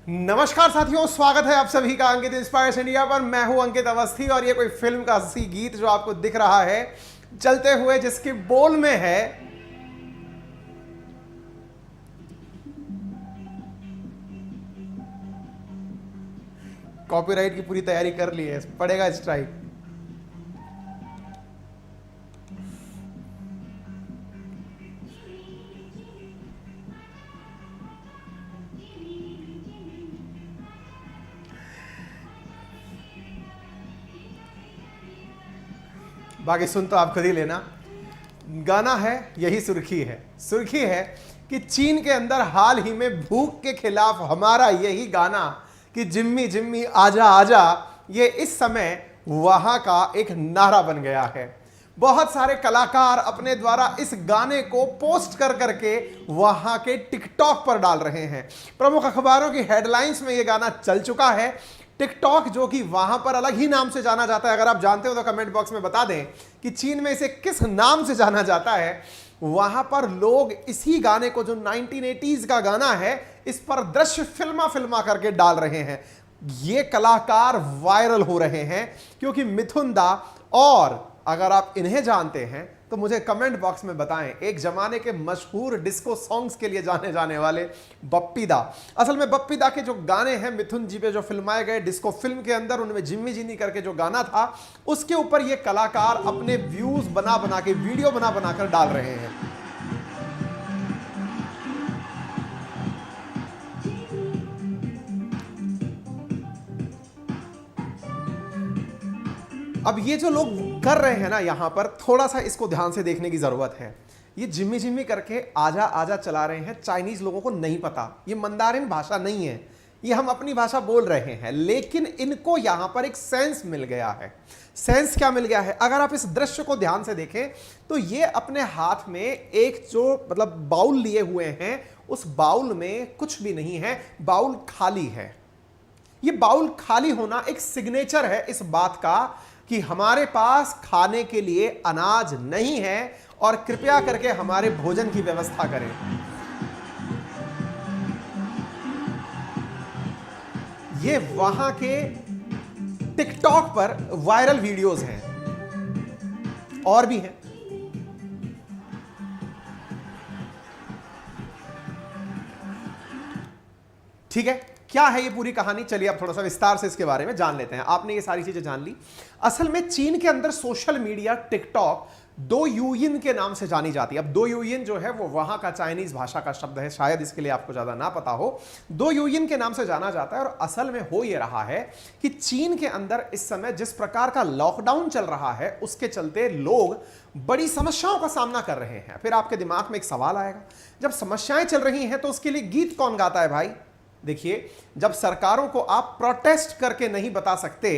नमस्कार साथियों, स्वागत है आप सभी का अंकित इंस्पायर्स इंडिया पर। मैं हूं अंकित अवस्थी और ये कोई फिल्म का हंसी गीत जो आपको दिख रहा है चलते हुए, जिसके बोल में है कॉपीराइट की पूरी तैयारी कर ली है, पड़ेगा स्ट्राइक। बाकी सुन तो आप खुद ही लेना। गाना है, यही सुर्खी है। सुर्खी है कि चीन के अंदर हाल ही में भूख के खिलाफ हमारा यही गाना कि जिम्मी जिम्मी आजा आजा, ये इस समय वहां का एक नारा बन गया है। बहुत सारे कलाकार अपने द्वारा इस गाने को पोस्ट कर करके वहां के टिकटॉक पर डाल रहे हैं। प्रमुख अखबारों की हेडलाइंस में यह गाना चल चुका है। टिकटॉक, जो कि वहां पर अलग ही नाम से जाना जाता है, अगर आप जानते हो तो कमेंट बॉक्स में बता दें कि चीन में इसे किस नाम से जाना जाता है। वहां पर लोग इसी गाने को, जो 1980s का गाना है, इस पर दृश्य फिल्मा करके डाल रहे हैं। ये कलाकार वायरल हो रहे हैं क्योंकि मिथुन दा, और अगर आप इन्हें जानते हैं तो मुझे कमेंट बॉक्स में बताएं। एक जमाने के मशहूर डिस्को सॉन्ग्स के लिए जाने जाने वाले बप्पी दा। असल में बप्पी दा के जो गाने हैं मिथुन जी पे जो फिल्माए गए डिस्को फिल्म के अंदर, उनमें जिम्मी जिनी करके जो गाना था, उसके ऊपर ये कलाकार अपने व्यूज बना बना के, वीडियो बना बना कर डाल रहे हैं। अब ये जो लोग कर रहे हैं ना, यहां पर थोड़ा सा इसको ध्यान से देखने की जरूरत है। ये जिम्मी जिम्मी करके आजा आजा चला रहे हैं। चाइनीज लोगों को नहीं पता, ये मंदारिन भाषा नहीं है, ये हम अपनी भाषा बोल रहे हैं, लेकिन इनको यहां पर एक सेंस मिल गया है। सेंस क्या मिल गया है? अगर आप इस दृश्य को ध्यान से देखें तो ये अपने हाथ में एक जो मतलब बाउल लिए हुए हैं, उस बाउल में कुछ भी नहीं है, बाउल खाली है। ये बाउल खाली होना एक सिग्नेचर है इस बात का कि हमारे पास खाने के लिए अनाज नहीं है और कृपया करके हमारे भोजन की व्यवस्था करें। ये वहां के टिकटॉक पर वायरल वीडियोस हैं, और भी हैं। ठीक है, क्या है ये पूरी कहानी? चलिए अब थोड़ा सा विस्तार से इसके बारे में जान लेते हैं। आपने ये सारी चीजें जान ली। असल में चीन के अंदर सोशल मीडिया टिकटॉक दो यूयिन के नाम से जानी जाती है। अब दो यूयिन जो है वो वहां का चाइनीज भाषा का शब्द है, शायद इसके लिए आपको ज्यादा ना पता हो। दो यूयिन के नाम से जाना जाता है। और असल में हो ये रहा है कि चीन के अंदर इस समय जिस प्रकार का लॉकडाउन चल रहा है, उसके चलते लोग बड़ी समस्याओं का सामना कर रहे हैं। फिर आपके दिमाग में एक सवाल आएगा, जब समस्याएं चल रही हैं तो उसके लिए गीत कौन गाता है भाई? देखिए, जब सरकारों को आप प्रोटेस्ट करके नहीं बता सकते,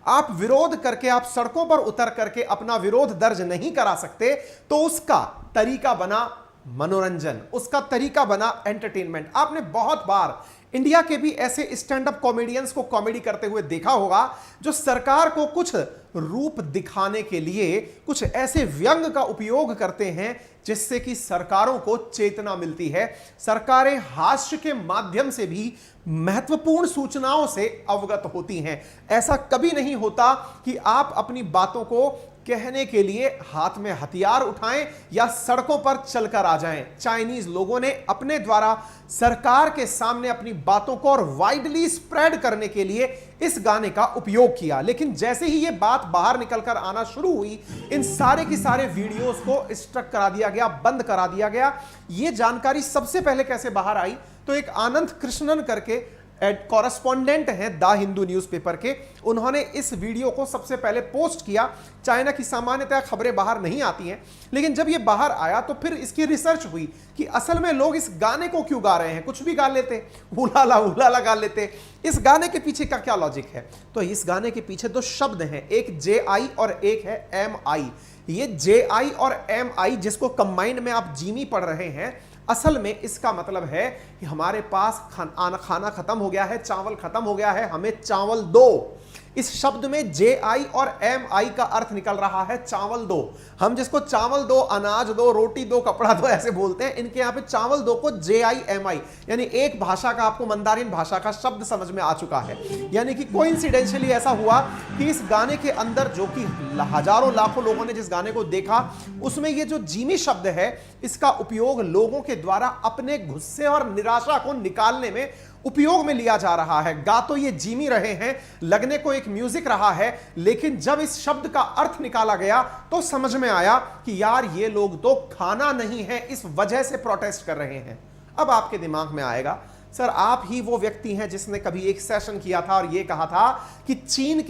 आप विरोध करके, आप सड़कों पर उतर करके अपना विरोध दर्ज नहीं करा सकते, तो उसका तरीका बना मनोरंजन, उसका तरीका बना एंटरटेनमेंट। आपने बहुत बार इंडिया के भी ऐसे स्टैंड अप कॉमेडियंस को कॉमेडी करते हुए देखा होगा, जो सरकार को कुछ रूप दिखाने के लिए कुछ ऐसे व्यंग का उपयोग करते हैं जिससे कि सरकारों को चेतना मिलती है। सरकारें हास्य के माध्यम से भी महत्वपूर्ण सूचनाओं से अवगत होती हैं। ऐसा कभी नहीं होता कि आप अपनी बातों को कहने के लिए हाथ में हथियार उठाएं या सड़कों पर चलकर आ जाएं। चाइनीज लोगों ने अपने द्वारा सरकार के सामने अपनी बातों को और वाइडली स्प्रेड करने के लिए इस गाने का उपयोग किया, लेकिन जैसे ही यह बात बाहर निकलकर आना शुरू हुई, इन सारे की सारे वीडियोस को स्ट्रक करा दिया गया, बंद करा दिया गया। यह जानकारी सबसे पहले कैसे बाहर आई? तो एक आनंद कृष्णन करके कॉरेस्पॉन्डेंट हैं द हिंदू न्यूज़पेपर के, उन्होंने इस वीडियो को सबसे पहले पोस्ट किया। चाइना की सामान्यतः खबरें बाहर नहीं आती हैं, लेकिन जब ये बाहर आया तो फिर इसकी रिसर्च हुई कि असल में लोग इस गाने को क्यों गा रहे हैं। कुछ भी गा लेते, उलाला गा लेते, इस गाने के पीछे का क्या लॉजिक है? तो इस गाने के पीछे दो शब्द हैं, एक JI और एक है MI। ये JI और MI जिसको कंबाइंड में आप जिमी पढ़ रहे हैं, असल में इसका मतलब है कि हमारे पास खाना खत्म हो गया है, चावल खत्म हो गया है, हमें चावल दो। इस शब्द में JI और MI का अर्थ निकल रहा है चावल दो। हम जिसको चावल दो, अनाज दो, रोटी दो, कपड़ा दो ऐसे बोलते हैं, इनके यहां पे चावल दो को JI MI, यानी एक भाषा का, आपको मंदारिन भाषा का शब्द समझ में आ चुका है। यानी कि कोइंसिडेंशियली ऐसा हुआ कि इस गाने के अंदर, जो कि हजारों लाखों लोगों ने जिस गाने को देखा, उसमें ये जो जीमी शब्द है, इसका उपयोग लोगों के द्वारा अपने गुस्से और निराशा को निकालने में उपयोग में लिया जा रहा है। गा तो ये जीमी रहे हैं, लगने को एक म्यूजिक रहा है, लेकिन जब इस शब्द का अर्थ निकाला गया तो समझ में आया कि यार ये लोग तो खाना नहीं है, इस वजह से प्रोटेस्ट कर रहे हैं। अब आपके दिमाग में आएगा, सर आप ही वो व्यक्ति हैं जिसने कभी एक सेशन किया था और ये कहा था कि चीन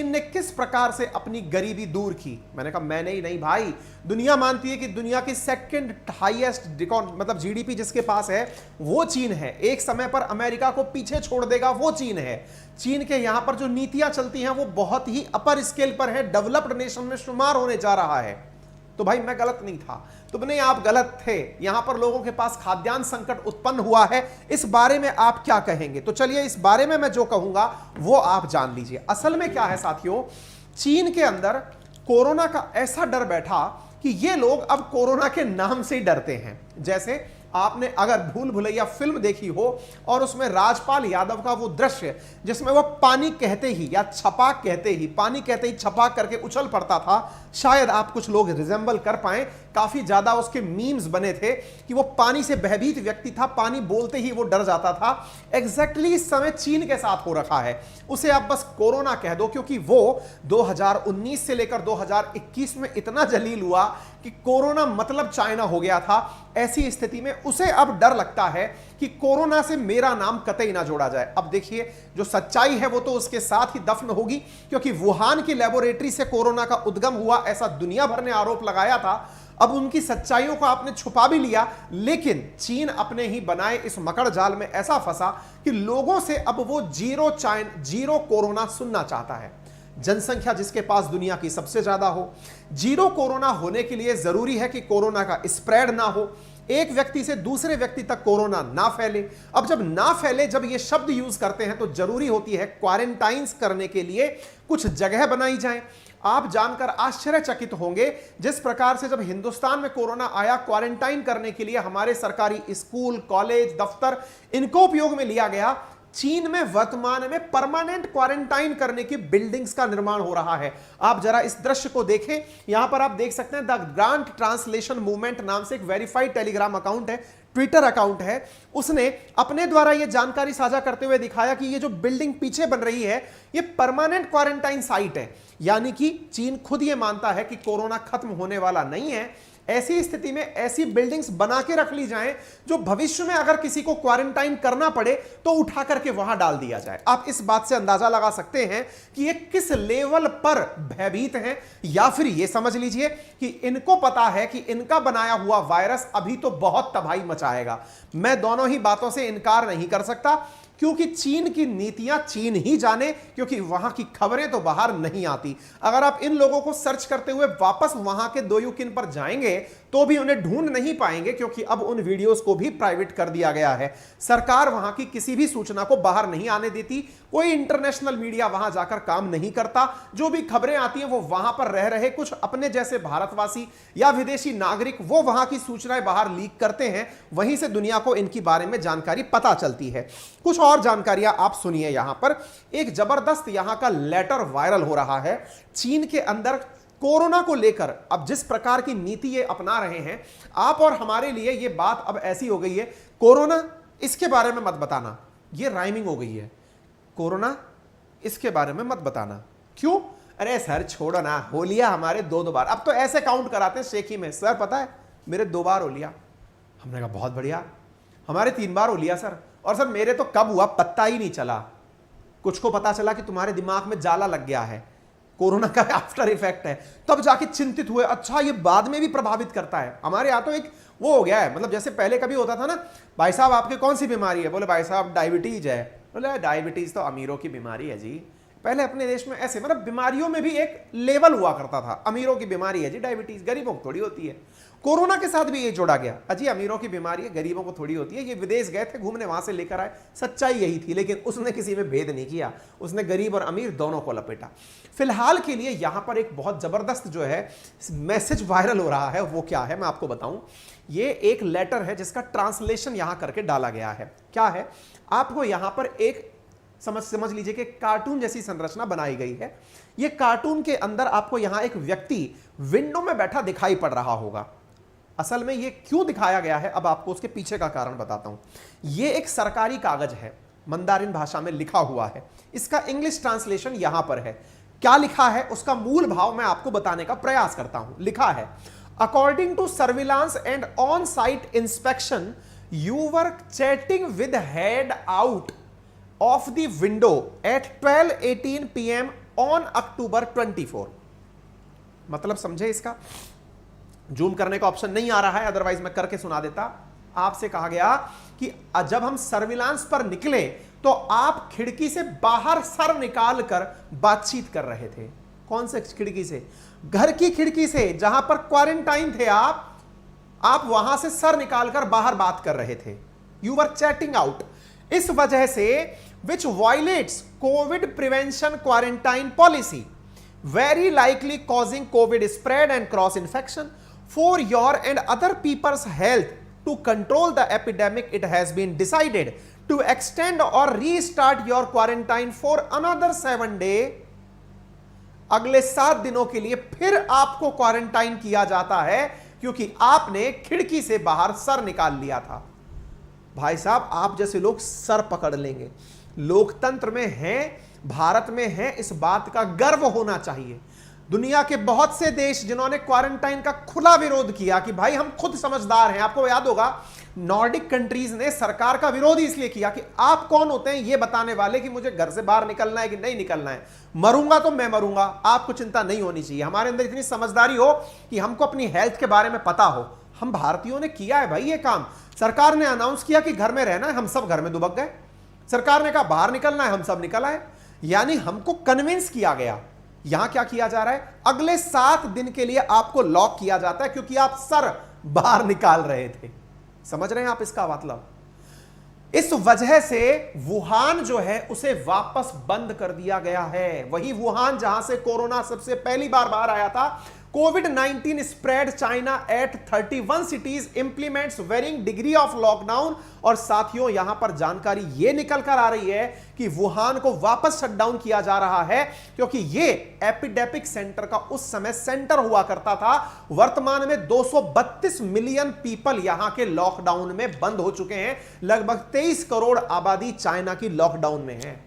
ने किस प्रकार से अपनी गरीबी दूर की। मैंने कहा मैंने ही नहीं भाई, दुनिया मानती है कि दुनिया की सेकंड हाईएस्ट मतलब जीडीपी जिसके पास है वो चीन है। एक समय पर अमेरिका को पीछे छोड़ देगा वो चीन है। चीन के यहां पर जो नीतियां चलती हैं वो बहुत ही अपर स्केल पर है, डेवलप्ड नेशन में शुमार होने जा रहा है। तो भाई मैं गलत नहीं था, तो नहीं आप गलत थे। यहां पर लोगों के पास खाद्यान्न संकट उत्पन्न हुआ है, इस बारे में आप क्या कहेंगे? तो चलिए इस बारे में मैं जो कहूंगा वो आप जान लीजिए। असल में क्या है साथियों, चीन के अंदर कोरोना का ऐसा डर बैठा कि ये लोग अब कोरोना के नाम से ही डरते हैं। जैसे आपने अगर भूल भुलैया फिल्म देखी हो और उसमें राजपाल यादव का वो दृश्य जिसमें वो पानी कहते ही या छपाक कहते ही, पानी कहते ही छपाक करके उछल पड़ता था, शायद आप कुछ लोग रिजेंबल कर पाए। काफी ज्यादा उसके मीम्स बने थे कि वो पानी से भयभीत व्यक्ति था, पानी बोलते ही वो डर जाता था। एग्जैक्टली इस समय चीन के साथ हो रखा है। उसे आप बस कोरोना कह दो, क्योंकि वो 2019 से लेकर 2021 में इतना जलील हुआ कि कोरोना मतलब चाइना हो गया था। ऐसी स्थिति में उसे अब डर लगता है कि कोरोना से मेरा नाम कतई ना जोड़ा जाए। अब देखिए, जो सच्चाई है वो तो उसके साथ ही दफन होगी, क्योंकि वुहान की लेबोरेटरी से कोरोना का उद्गम हुआ ऐसा दुनिया भर ने आरोप लगाया था। अब उनकी सच्चाइयों को आपने छुपा भी लिया, लेकिन चीन अपने ही बनाए इस मकड़ जाल में ऐसा फंसा कि लोगों से अब वो जीरो कोरोना सुनना चाहता है। जनसंख्या जिसके पास दुनिया की सबसे ज्यादा हो, जीरो कोरोना होने के लिए जरूरी है कि कोरोना का स्प्रेड ना हो, एक व्यक्ति से दूसरे व्यक्ति तक कोरोना ना फैले। अब जब ना फैले, जब ये शब्द यूज करते हैं तो जरूरी होती है क्वारंटाइन करने के लिए कुछ जगह बनाई जाए। आप जानकर आश्चर्यचकित होंगे, जिस प्रकार से जब हिंदुस्तान में कोरोना आया, क्वारंटाइन करने के लिए हमारे सरकारी स्कूल, कॉलेज, दफ्तर, इनको उपयोग में लिया गया। चीन में वर्तमान में परमानेंट क्वारंटाइन करने की बिल्डिंग्स का निर्माण हो रहा है। आप जरा इस दृश्य को देखें, यहां पर आप देख सकते हैं द ग्रांट ट्रांसलेशन मूवमेंट नाम से एक वेरीफाइड टेलीग्राम अकाउंट है, ट्विटर अकाउंट है। उसने अपने द्वारा यह जानकारी साझा करते हुए दिखाया कि ये जो बिल्डिंग पीछे बन रही है ये परमानेंट क्वारंटाइन साइट है। यानी कि चीन खुद ये मानता है कि कोरोना खत्म होने वाला नहीं है। ऐसी स्थिति में ऐसी बिल्डिंग्स बना के रख ली जाएं जो भविष्य में अगर किसी को क्वारंटाइन करना पड़े तो उठा करके वहां डाल दिया जाए। आप इस बात से अंदाजा लगा सकते हैं कि ये किस लेवल पर भयभीत हैं, या फिर ये समझ लीजिए कि इनको पता है कि इनका बनाया हुआ वायरस अभी तो बहुत तबाही मचाएगा। मैं दोनों ही बातों से इनकार नहीं कर सकता, क्योंकि चीन की नीतियां चीन ही जाने, क्योंकि वहां की खबरें तो बाहर नहीं आती। अगर आप इन लोगों को सर्च करते हुए वापस वहां के दोयुकिन पर जाएंगे तो भी उन्हें ढूंढ नहीं पाएंगे, क्योंकि अब उन वीडियोस को भी प्राइवेट कर दिया गया है। सरकार वहां की किसी भी सूचना को बाहर नहीं आने देती, कोई इंटरनेशनल मीडिया वहां जाकर काम नहीं करता। जो भी खबरें आती हैं वो वहां पर रह रहे कुछ अपने जैसे भारतवासी या विदेशी नागरिक वो वहां की सूचनाएं बाहर लीक करते हैं, वहीं से दुनिया को इनके बारे में जानकारी पता चलती है। कुछ और जानकारियां आप सुनिए। यहां पर एक जबरदस्त यहां का लेटर वायरल हो रहा है चीन के अंदर कोरोना को लेकर। अब जिस प्रकार की नीति ये अपना रहे हैं, आप और हमारे लिए ये बात अब ऐसी हो गई है, कोरोना इसके बारे में मत बताना, ये राइमिंग हो गई है। कोरोना इसके बारे में मत बताना। क्यों? अरे सर छोड़ो ना, हो लिया हमारे दो बार। अब तो ऐसे काउंट कराते हैं शेखी में, सर पता है मेरे 2 बार हो लिया। हमने कहा बहुत बढ़िया, हमारे 3 बार हो लिया सर, और सर मेरे तो कब हुआ पता ही नहीं चला। कुछ को पता चला कि तुम्हारे दिमाग में जाला लग गया है, कोरोना का आफ्टर इफेक्ट है, तब जाके चिंतित हुए, अच्छा ये बाद में भी प्रभावित करता है। हमारे यहाँ तो एक वो हो गया है, मतलब जैसे पहले कभी होता था ना, भाई साहब आपकी कौन सी बीमारी है? बोले भाई साहब डायबिटीज है। बोले डायबिटीज तो अमीरों की बीमारी है जी, पहले अपने देश में ऐसे मतलब बीमारियों में भी एक लेवल हुआ करता था। अमीरों की बीमारी है जी डायबिटीज, गरीबों को थोड़ी होती है। कोरोना के साथ भी ये जोड़ा गया, अजी अमीरों की बीमारी है, गरीबों को थोड़ी होती है। ये विदेश गए थे घूमने, वहां से लेकर आए, सच्चाई यही थी, लेकिन उसने किसी में भेद नहीं किया, उसने गरीब और अमीर दोनों को लपेटा। फिलहाल के लिए यहां पर एक बहुत जबरदस्त जो है मैसेज वायरल हो रहा है, वो क्या है मैं आपको बताऊं। ये एक लेटर है जिसका ट्रांसलेशन यहां करके डाला गया है। क्या है, आपको यहां पर एक समझ लीजिए कि कार्टून जैसी संरचना बनाई गई है। ये कार्टून के अंदर आपको यहां एक व्यक्ति विंडो में बैठा दिखाई पड़ रहा होगा। असल में ये क्यों दिखाया गया है, अब आपको उसके पीछे का कारण बताता हूं। ये एक सरकारी कागज है, मंदारिन भाषा में लिखा हुआ है। इसका इंग्लिश ट्रांसलेशन यहां पर है। क्या लिखा है, उसका मूल भाव मैं आपको बताने का प्रयास करता हूं। लिखा है, according to surveillance and on site inspection you were chatting with head out of the window at 12:18 PM on October 24। मतलब समझे इसका? जूम करने का ऑप्शन नहीं आ रहा है, अदरवाइज मैं करके सुना देता। आपसे कहा गया कि जब हम सर्विलांस पर निकले तो आप खिड़की से बाहर सर निकाल कर बातचीत कर रहे थे। कौन से खिड़की से? घर की खिड़की से, जहां पर क्वारंटाइन थे आप वहां से सर निकालकर बाहर बात कर रहे थे। You were chatting out. इस वजह से which violates COVID prevention quarantine policy, very likely causing COVID spread and cross infection. For your and other people's health, to control the epidemic, it has been decided to extend or restart your quarantine for another 7 days. अगले 7 दिनों के लिए फिर आपको quarantine किया जाता है क्योंकि आपने खिड़की से बाहर सर निकाल लिया था। भाई साहब, आप जैसे लोग सर पकड़ लेंगे। लोकतंत्र में हैं, भारत में है, इस बात का गर्व होना चाहिए। दुनिया के बहुत से देश जिन्होंने क्वारंटाइन का खुला विरोध किया कि भाई हम खुद समझदार हैं। आपको याद होगा, नॉर्डिक कंट्रीज ने सरकार का विरोध इसलिए किया कि आप कौन होते हैं ये बताने वाले कि मुझे घर से बाहर निकलना है कि नहीं निकलना है। मरूंगा तो मैं मरूंगा, आपको चिंता नहीं होनी चाहिए। हमारे अंदर इतनी समझदारी हो कि हमको अपनी हेल्थ के बारे में पता हो। हम भारतीयों ने किया है भाई ये काम। सरकार ने अनाउंस किया कि घर में रहना है, हम सब घर में दुबक गए। सरकार ने कहा बाहर निकलना है, हम सब निकल आए। यानी हमको कन्विंस किया गया। यहां क्या किया जा रहा है, अगले 7 दिन के लिए आपको लॉक किया जाता है क्योंकि आप सर बाहर निकाल रहे थे। समझ रहे हैं आप इसका मतलब? इस वजह से वुहान जो है उसे वापस बंद कर दिया गया है। वही वुहान जहां से कोरोना सबसे पहली बार बाहर आया था। COVID-19 spread China at 31 cities, implements varying degree of lockdown। और साथियों, यहां पर जानकारी यह निकल कर आ रही है कि वुहान को वापस शटडाउन किया जा रहा है क्योंकि यह एपिडेमिक सेंटर का उस समय सेंटर हुआ करता था। वर्तमान में 232 मिलियन पीपल यहां के लॉकडाउन में बंद हो चुके हैं। लगभग 23 करोड़ आबादी चाइना की लॉकडाउन में है।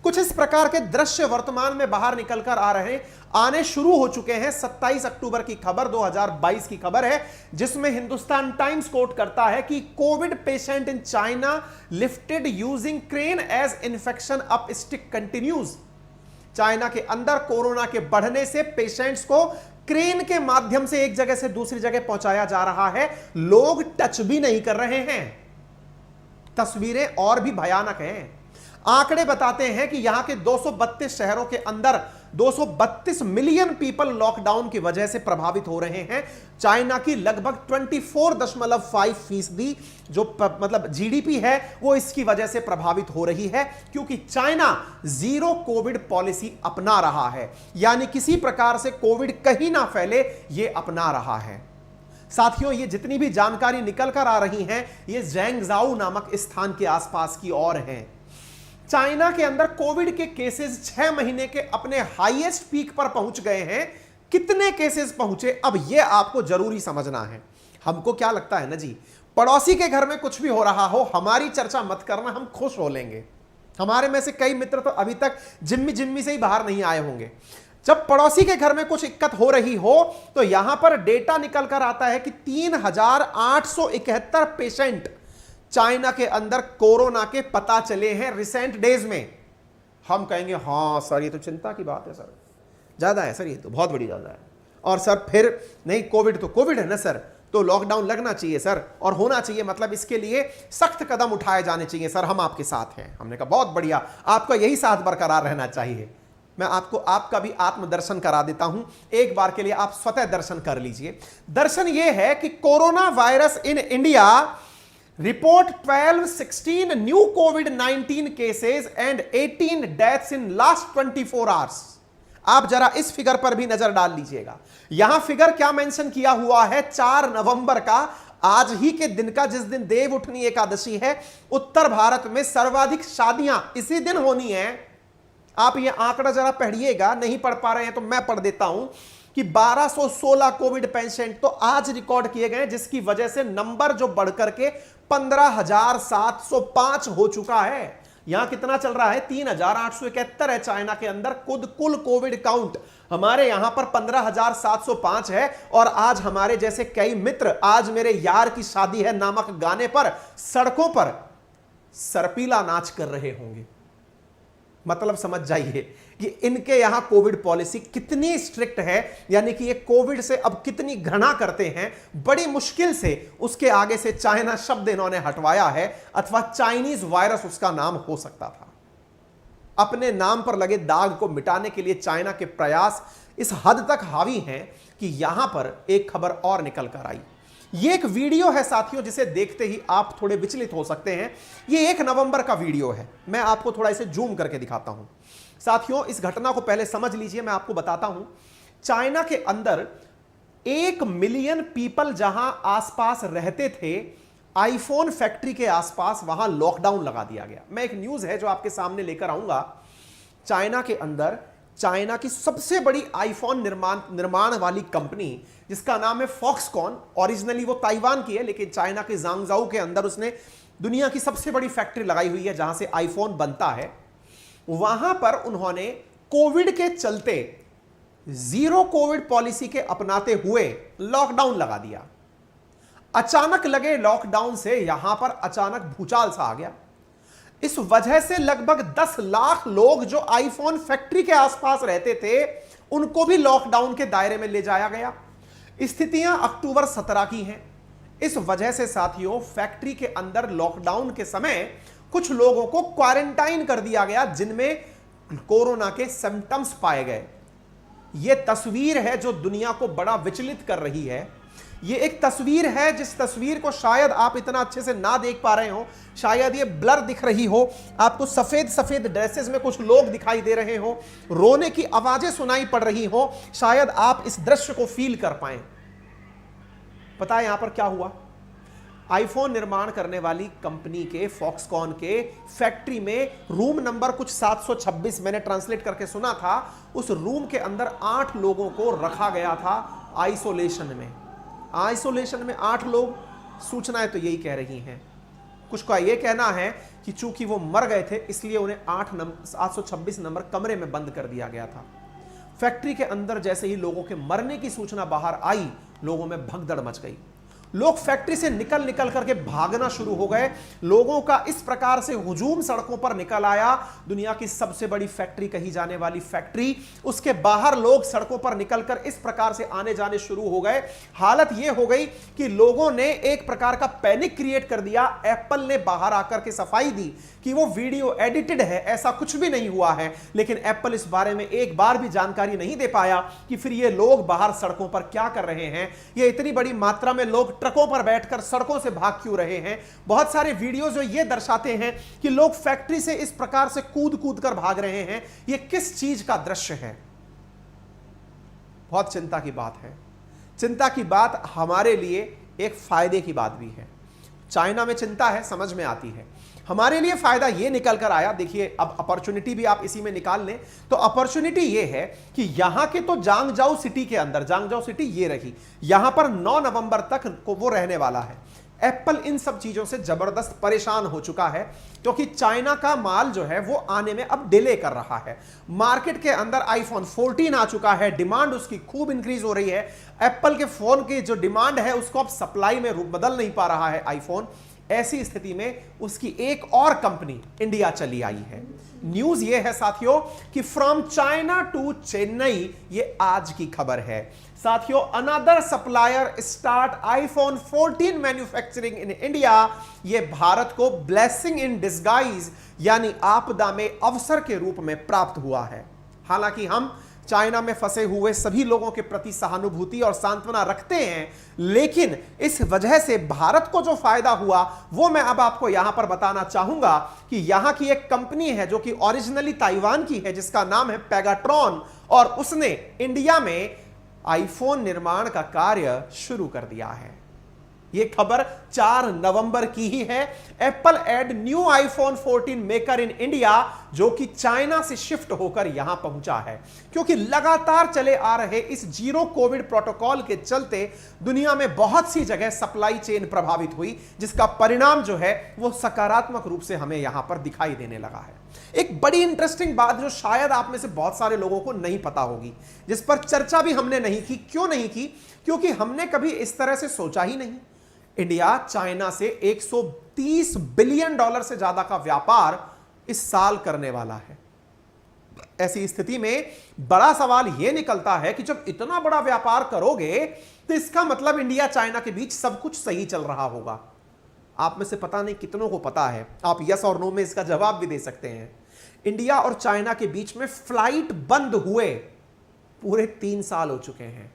कुछ इस प्रकार के दृश्य वर्तमान में बाहर निकलकर आने शुरू हो चुके हैं। 27 अक्टूबर की खबर 2022 की खबर है जिसमें हिंदुस्तान टाइम्स कोट करता है कि covid patient in China lifted using crane as infection uptick continues. China के अंदर कोरोना के बढ़ने से पेशेंट्स को क्रेन के माध्यम से एक जगह से दूसरी जगह पहुंचाया जा रहा है। लोग टच भी नहीं कर रहे हैं। तस्वीरें और भी भयानक हैं। आंकड़े बताते हैं कि यहां के 232 शहरों के अंदर 232 मिलियन पीपल लॉकडाउन की वजह से प्रभावित हो रहे हैं। चाइना की लगभग 24.5% जो मतलब जीडीपी है वो इसकी वजह से प्रभावित हो रही है क्योंकि चाइना जीरो कोविड पॉलिसी अपना रहा है। यानी किसी प्रकार से कोविड कहीं ना फैले ये अपना रहा है। साथियों, ये जितनी भी जानकारी निकल कर आ रही हैं ये ज़ैंगज़ाऊ नामक स्थान के आसपास की ओर हैं। चाइना के अंदर कोविड के केसेस 6 महीने के अपने हाईएस्ट पीक पर पहुंच गए हैं। कितने केसेस पहुंचे, अब यह आपको जरूरी समझना है। हमको क्या लगता है ना जी, पड़ोसी के घर में कुछ भी हो रहा हो, हमारी चर्चा मत करना, हम खुश हो लेंगे। हमारे में से कई मित्र तो अभी तक जिम्मी से ही बाहर नहीं आए होंगे। जब पड़ोसी के घर में कुछ दिक्कत हो रही हो तो यहां पर डेटा निकल कर आता है कि 3,871 पेशेंट चाइना के अंदर कोरोना के पता चले हैं रिसेंट डेज में। हम कहेंगे हां सर ये तो चिंता की बात है सर, ज्यादा है सर, ये तो बहुत बड़ी ज्यादा है। और सर फिर नहीं, कोविड तो कोविड है ना सर, तो लॉकडाउन लगना चाहिए सर, और होना चाहिए, मतलब इसके लिए सख्त कदम उठाए जाने चाहिए सर, हम आपके साथ हैं। हमने कहा बहुत बढ़िया, आपका यही साथ बरकरार रहना चाहिए। मैं आपको आपका भी आत्मदर्शन करा देता हूं, एक बार के लिए आप स्वतः दर्शन कर लीजिए। दर्शन यह है कि corona virus in India report 12-16 new covid cases and 18 deaths in last 24 hours. आप जरा इस फिगर पर भी नजर डाल लीजिएगा। यहां फिगर क्या मेंशन किया हुआ है, 4 नवंबर का, आज ही के दिन का, जिस दिन देव उठनी एकादशी है। उत्तर भारत में सर्वाधिक शादियां इसी दिन होनी है। आप ये आंकड़ा जरा पढ़िएगा, नहीं पढ़ पा रहे हैं तो मैं पढ़ देता हूं कि 1216 कोविड पेशेंट तो आज रिकॉर्ड किए गए, जिसकी वजह से नंबर जो बढ़कर के 15,705 हो चुका है। यहां कितना चल रहा है, 3,871 है चाइना के अंदर। कुल कोविड काउंट हमारे यहां पर 15,705 है। और आज हमारे जैसे कई मित्र आज मेरे यार की शादी है नामक गाने पर सड़कों पर सरपीला नाच कर रहे होंगे। मतलब समझ जाइए कि इनके यहां कोविड पॉलिसी कितनी स्ट्रिक्ट है, यानी कि ये कोविड से अब कितनी घृणा करते हैं। बड़ी मुश्किल से उसके आगे से चाइना शब्द इन्होंने हटवाया है, अथवा चाइनीज वायरस उसका नाम हो सकता था। अपने नाम पर लगे दाग को मिटाने के लिए चाइना के प्रयास इस हद तक हावी हैं कि यहां पर एक खबर और निकल कर आई। ये एक वीडियो है साथियों, जिसे देखते ही आप थोड़े विचलित हो सकते हैं। ये 1 नवंबर का वीडियो है। मैं आपको थोड़ा इसे जूम करके दिखाता हूं। साथियों, इस घटना को पहले समझ लीजिए, मैं आपको बताता हूं। चाइना के अंदर 1 मिलियन पीपल जहां आसपास रहते थे, आईफोन फैक्ट्री के आसपास, वहां लॉकडाउन लगा दिया गया। मैं एक न्यूज है जो आपके सामने लेकर आऊंगा। चाइना के अंदर चाइना की सबसे बड़ी आईफोन निर्माण वाली कंपनी, जिसका नाम है फॉक्सकॉन, ओरिजिनली वो ताइवान की है, लेकिन चाइना के ज़ांगझाऊ के अंदर उसने दुनिया की सबसे बड़ी फैक्ट्री लगाई हुई है जहां से आईफोन बनता है। वहां पर उन्होंने कोविड के चलते जीरो कोविड पॉलिसी के अपनाते हुए लॉकडाउन लगा दिया। अचानक लगे लॉकडाउन से यहां पर अचानक भूचाल सा आ गया। इस वजह से लगभग 10 लाख लोग जो आईफोन फैक्ट्री के आसपास रहते थे, उनको भी लॉकडाउन के दायरे में ले जाया गया। स्थितियां अक्टूबर 17 की हैं। इस वजह से साथियों, फैक्ट्री के अंदर लॉकडाउन के समय कुछ लोगों को क्वारंटाइन कर दिया गया, जिनमें कोरोना के सिम्टम्स पाए गए। यह तस्वीर है जो दुनिया को बड़ा विचलित कर रही है। ये एक तस्वीर है जिस तस्वीर को शायद आप इतना अच्छे से ना देख पा रहे हो, शायद ये ब्लर दिख रही हो, आपको सफेद सफेद ड्रेसेस में कुछ लोग दिखाई दे रहे हो, रोने की आवाजें सुनाई पड़ रही हो, शायद आप इस दृश्य को फील कर पाए। पता है यहां पर क्या हुआ? आईफोन निर्माण करने वाली कंपनी के फॉक्सकॉन के फैक्ट्री में रूम नंबर कुछ 726, मैंने ट्रांसलेट करके सुना था, उस रूम के अंदर 8 लोगों को रखा गया था आइसोलेशन में। आइसोलेशन में 8 लोग, सूचनाएं तो यही कह रही हैं। कुछ का यह कहना है कि चूंकि वो मर गए थे इसलिए उन्हें 826 नंबर कमरे में बंद कर दिया गया था। फैक्ट्री के अंदर जैसे ही लोगों के मरने की सूचना बाहर आई, लोगों में भगदड़ मच गई। लोग फैक्ट्री से निकल करके भागना शुरू हो गए। लोगों का इस प्रकार से हुजूम सड़कों पर निकल आया। दुनिया की सबसे बड़ी फैक्ट्री कही जाने वाली फैक्ट्री, उसके बाहर लोग सड़कों पर निकलकर इस प्रकार से आने जाने शुरू हो गए। हालत यह हो गई कि लोगों ने एक प्रकार का पैनिक क्रिएट कर दिया। एप्पल ने बाहर आकर के सफाई दी कि वो वीडियो एडिटेड है, ऐसा कुछ भी नहीं हुआ है। लेकिन एप्पल इस बारे में एक बार भी जानकारी नहीं दे पाया कि फिर ये लोग बाहर सड़कों पर क्या कर रहे हैं। ये इतनी बड़ी मात्रा में लोग ट्रकों पर बैठकर सड़कों से भाग क्यों रहे हैं। बहुत सारे वीडियो जो ये दर्शाते हैं कि लोग फैक्ट्री से इस प्रकार से कूद कर भाग रहे हैं। ये किस चीज का दृश्य है? बहुत चिंता की बात है। चिंता की बात हमारे लिए एक फायदे की बात भी है। चाइना में चिंता है, समझ में आती है। हमारे लिए फायदा ये निकल कर आया। देखिए, अब अपॉर्चुनिटी भी आप इसी में निकाल लें तो अपॉर्चुनिटी ये है कि यहां के तो जांगजाऊ सिटी के अंदर, जांगजाऊ सिटी ये रही, यहां पर 9 नवंबर तक को वो रहने वाला है। एप्पल इन सब चीजों से जबरदस्त परेशान हो चुका है क्योंकि चाइना का माल जो है वो आने में अब डिले कर रहा है। मार्केट के अंदर आईफोन 14 आ चुका है, डिमांड उसकी खूब इंक्रीज हो रही है। एप्पल के फोन की जो डिमांड है उसको अब सप्लाई में बदल नहीं पा रहा है आईफोन। ऐसी स्थिति में उसकी एक और कंपनी इंडिया चली आई है। न्यूज ये है साथियों कि फ्रॉम चाइना टू चेन्नई, ये आज की खबर है साथियों। Another supplier start iPhone 14 manufacturing in India. ये भारत को ब्लेसिंग इन डिस्गाइज यानी आपदा में अवसर के रूप में प्राप्त हुआ है। हालांकि हम चाइना में फंसे हुए सभी लोगों के प्रति सहानुभूति और सांत्वना रखते हैं, लेकिन इस वजह से भारत को जो फायदा हुआ वो मैं अब आपको यहां पर बताना चाहूंगा कि यहां की एक कंपनी है जो कि ओरिजिनली ताइवान की है, जिसका नाम है पेगाट्रॉन, और उसने इंडिया में आईफोन निर्माण का कार्य शुरू कर दिया है। यह खबर 4 नवंबर की ही है। Apple add new iPhone 14 maker in India, जो कि चाइना से शिफ्ट होकर यहां पहुंचा है, क्योंकि लगातार चले आ रहे इस जीरो कोविड प्रोटोकॉल के चलते दुनिया में बहुत सी जगह सप्लाई चेन प्रभावित हुई, जिसका परिणाम जो है वो सकारात्मक रूप से हमें यहां पर दिखाई देने लगा है। एक बड़ी इंटरेस्टिंग बात जो शायद आप में से बहुत सारे लोगों को नहीं पता होगी, जिस पर चर्चा भी हमने नहीं की। क्यों नहीं की? क्योंकि हमने कभी इस तरह से सोचा ही नहीं। इंडिया चाइना से 130 बिलियन डॉलर से ज्यादा का व्यापार इस साल करने वाला है। ऐसी स्थिति में बड़ा सवाल यह निकलता है कि जब इतना बड़ा व्यापार करोगे तो इसका मतलब इंडिया चाइना के बीच सब कुछ सही चल रहा होगा। आप में से पता नहीं कितनों को पता है, आप यस और नो में इसका जवाब भी दे सकते हैं। इंडिया और चाइना के बीच में फ्लाइट बंद हुए पूरे 3 साल हो चुके हैं।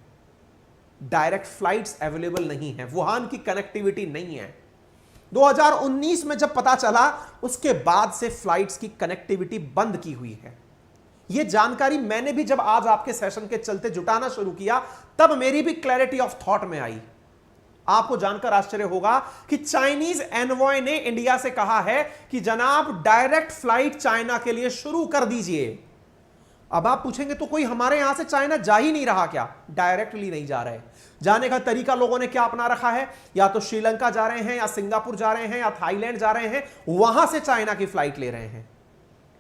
डायरेक्ट फ्लाइट्स अवेलेबल नहीं है, वुहान की कनेक्टिविटी नहीं है। 2019 में जब पता चला, उसके बाद से फ्लाइट्स की कनेक्टिविटी बंद की हुई है। यह जानकारी मैंने भी जब आज आपके सेशन के चलते जुटाना शुरू किया, तब मेरी भी क्लैरिटी ऑफ थॉट में आई। आपको जानकर आश्चर्य होगा कि चाइनीज एनवॉय ने इंडिया से कहा है कि जनाब डायरेक्ट फ्लाइट चाइना के लिए शुरू कर दीजिए। अब आप पूछेंगे तो कोई हमारे यहां से चाइना जा ही नहीं रहा क्या? डायरेक्टली नहीं जा रहे। जाने का तरीका लोगों ने क्या अपना रखा है? या तो श्रीलंका जा रहे हैं, या सिंगापुर जा रहे हैं, या थाईलैंड जा रहे हैं, वहां से चाइना की फ्लाइट ले रहे हैं।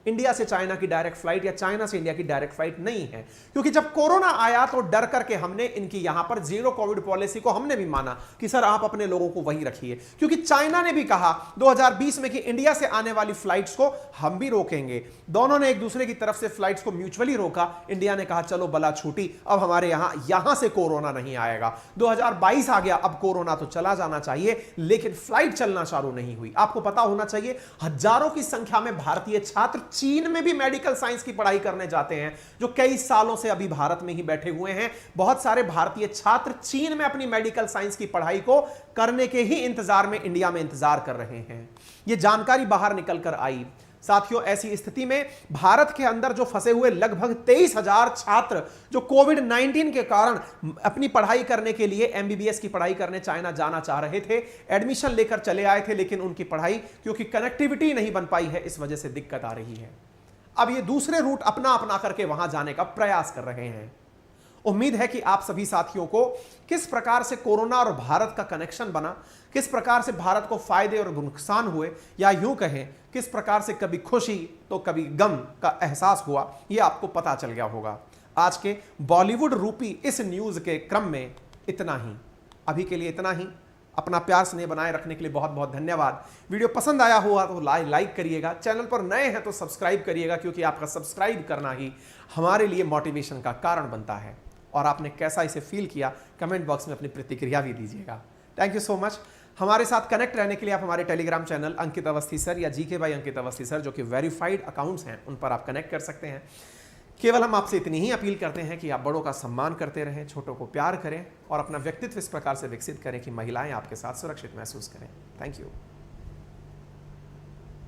इंडिया से चाइना की डायरेक्ट फ्लाइट या चाइना से इंडिया की डायरेक्ट फ्लाइट नहीं है, क्योंकि जब कोरोना आया तो डर करके हमने इनकी यहां पर जीरो कोविड पॉलिसी को हमने भी माना कि सर आप अपने लोगों को वहीं रखिए, क्योंकि चाइना ने भी कहा 2020 में कि इंडिया से आने वाली फ्लाइट्स को हम भी रोकेंगे। दोनों ने एक दूसरे की तरफ से फ्लाइट्स को म्यूचुअली रोका। इंडिया ने कहा चलो बला छूटी, अब हमारे यहां से कोरोना नहीं आएगा। 2022 आ गया, अब कोरोना तो चला जाना चाहिए, लेकिन फ्लाइट चलना चालू नहीं हुई। आपको पता होना चाहिए हजारों की संख्या में भारतीय छात्र चीन में भी मेडिकल साइंस की पढ़ाई करने जाते हैं, जो कई सालों से अभी भारत में ही बैठे हुए हैं। बहुत सारे भारतीय छात्र चीन में अपनी मेडिकल साइंस की पढ़ाई को करने के ही इंतजार में इंडिया में इंतजार कर रहे हैं। यह जानकारी बाहर निकल कर आई। साथियों, ऐसी स्थिति में भारत के अंदर जो फंसे हुए लगभग 23,000 छात्र जो कोविड-19 के कारण अपनी पढ़ाई करने के लिए एमबीबीएस की पढ़ाई करने चाइना जाना चाह रहे थे, एडमिशन लेकर चले आए थे, लेकिन उनकी पढ़ाई क्योंकि कनेक्टिविटी नहीं बन पाई है, इस वजह से दिक्कत आ रही है। अब ये दूसरे रूट अपना अपना करके वहां जाने का प्रयास कर रहे हैं। उम्मीद है कि आप सभी साथियों को किस प्रकार से कोरोना और भारत का कनेक्शन बना, किस प्रकार से भारत को फायदे और नुकसान हुए, या यूं कहें किस प्रकार से कभी खुशी तो कभी गम का एहसास हुआ, यह आपको पता चल गया होगा। आज के बॉलीवुड रूपी इस न्यूज के क्रम में इतना ही। अभी के लिए इतना ही। अपना प्यार स्नेह बनाए रखने के लिए बहुत बहुत धन्यवाद। वीडियो पसंद आया हुआ तो लाइक करिएगा, चैनल पर नए हैं तो सब्सक्राइब करिएगा, क्योंकि आपका सब्सक्राइब करना ही हमारे लिए मोटिवेशन का कारण बनता है। और आपने कैसा इसे फील किया कमेंट बॉक्स में अपनी प्रतिक्रिया भी दीजिएगा। Thank you so much. हमारे साथ कनेक्ट रहने के लिए आप हमारे टेलीग्राम चैनल अंकित अवस्थी सर या GK by Ankit Awasthi sir, जो कि वेरीफाइड अकाउंट्स हैं, उन पर आप कनेक्ट कर सकते हैं। केवल हम आपसे इतनी ही अपील करते हैं कि आप बड़ों का सम्मान करते रहें, छोटों को प्यार करें और अपना व्यक्तित्व इस प्रकार से विकसित करें कि महिलाएं आपके साथ सुरक्षित महसूस करें। Thank you.